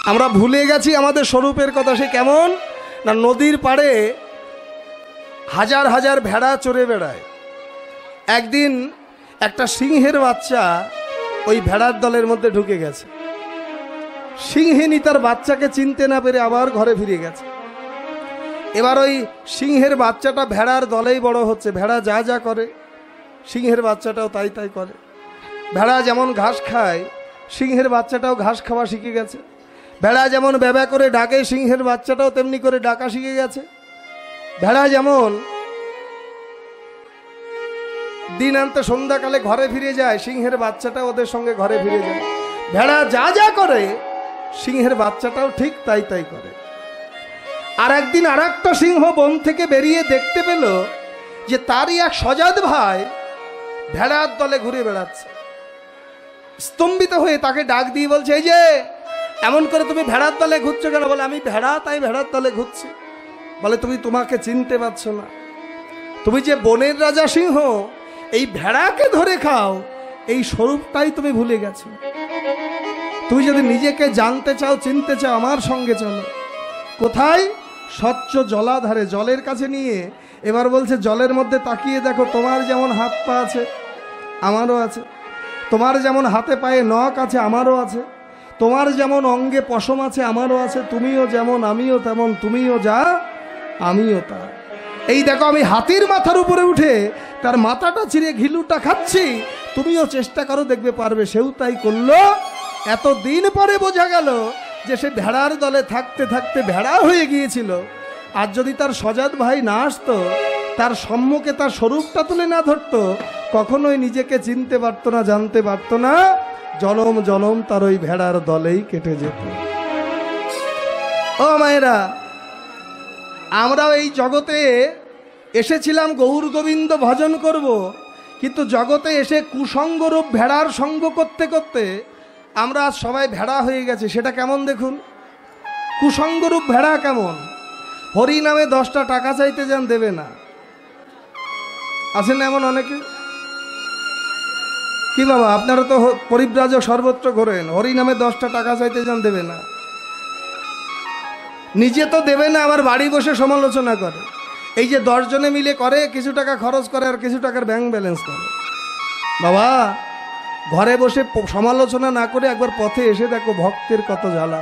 আমরা ভুলে গেছি আমাদের স্বরূপের কথা। সে কেমন না, নদীর পাড়ে হাজার হাজার ভেড়া চড়ে বেড়ায়। একদিন একটা সিংহের বাচ্চা ওই ভেড়ার দলের মধ্যে ঢুকে গেছে। সিংহিনী তার বাচ্চাকে চিনতে না পেরে আবার ঘরে ফিরে গেছে। এবার ওই সিংহের বাচ্চাটা ভেড়ার দলেই বড় হচ্ছে। ভেড়া যা যা করে সিংহের বাচ্চাটাও তাই তাই করে। ভেড়া যেমন ঘাস খায় সিংহের বাচ্চাটাও ঘাস খাওয়া শিখে গেছে। ভেড়া যেমন ব্যাবা করে ডাকে সিংহের বাচ্চাটাও তেমনি করে ডাকা শিখে গেছে। ভেড়া যেমন দিন আনতে সন্ধ্যাকালে ঘরে ফিরে যায়, সিংহের বাচ্চাটা ওদের সঙ্গে ঘরে ফিরে যায়। ভেড়া যা যা করে সিংহের বাচ্চাটাও ঠিক তাই তাই করে। আর একদিন আর একটা সিংহ বন থেকে বেরিয়ে দেখতে পেল যে তারই এক সজাত ভাই ভেড়ার দলে ঘুরে বেড়াচ্ছে। স্তম্ভিত হয়ে তাকে ডাক দিয়ে বলছে, এই যে এমন করে তুমি ভেড়ার দলে ঘুরছো কেন? বলে, আমি ভেড়া, তাই ভেড়ার দলে ঘুরছি। বলে, তোমাকে চিনতে পারছো না, তুমি যে বনের রাজা সিংহ, এই ভেড়াকে ধরে খাও, এই স্বরূপটাই তুমি ভুলে গেছো। তুমি যদি নিজেকে জানতে চাও, চিনতে চাও, আমার সঙ্গে চলো। কোথায়? স্বচ্ছ জলাধারে, জলের কাছে নিয়ে এবার বলছে, জলের মধ্যে তাকিয়ে দেখো, তোমার যেমন হাত পা আছে আমারও আছে, তোমার যেমন হাতে পায়ে নখ আছে আমারও আছে, তোমার যেমন অঙ্গে পশম আছে আমারও আছে, তুমিও যেমন আমিও তেমন, তুমিও যা আমিও তা। এই দেখো, আমি হাতির মাথার উপরে উঠে তার মাথাটা ছিঁড়ে ঘিলুটা খাচ্ছি, তুমিও চেষ্টা করো, দেখবে পারবে। সেও তাই করলো। এতদিন পরে বোঝা গেল যে সে ভেড়ার দলে থাকতে থাকতে ভেড়া হয়ে গিয়েছিল। আর যদি তার সজাত ভাই না আসতো, তার সম্মুখে তার স্বরূপটা তুলে না ধরতো, কখনোই নিজেকে চিনতে পারতো না, জানতে পারতো না। জনম জনম তার ওই ভেড়ার দলেই কেটে যেত। ও মায়েরা, আমরাও এই জগতে এসেছিলাম গৌর গোবিন্দ ভজন করব, কিন্তু জগতে এসে কুসঙ্গরূপ ভেড়ার সঙ্গ করতে করতে আমরা সবাই ভেড়া হয়ে গেছি। সেটা কেমন দেখুন, কুসঙ্গরূপ ভেড়া কেমন। হরি নামে 10টা টাকা চাইতে যান, দেবে না। আছেন এমন অনেকে। কি বাবা, আপনারা তো পরিব্রাজক সর্বত্র ঘোরেন, হরি নামে 10টা টাকা চাইতে যান, দেবে না। নিজে তো দেবে না, আবার বাড়ি বসে সমালোচনা করে। এই যে 10 জনে মিলে করে, কিছু টাকা খরচ করে আর কিছু টাকার ব্যাংক ব্যালেন্স করে। বাবা, ঘরে বসে সমালোচনা না করে একবার পথে এসে দেখো ভক্তের কত জ্বালা।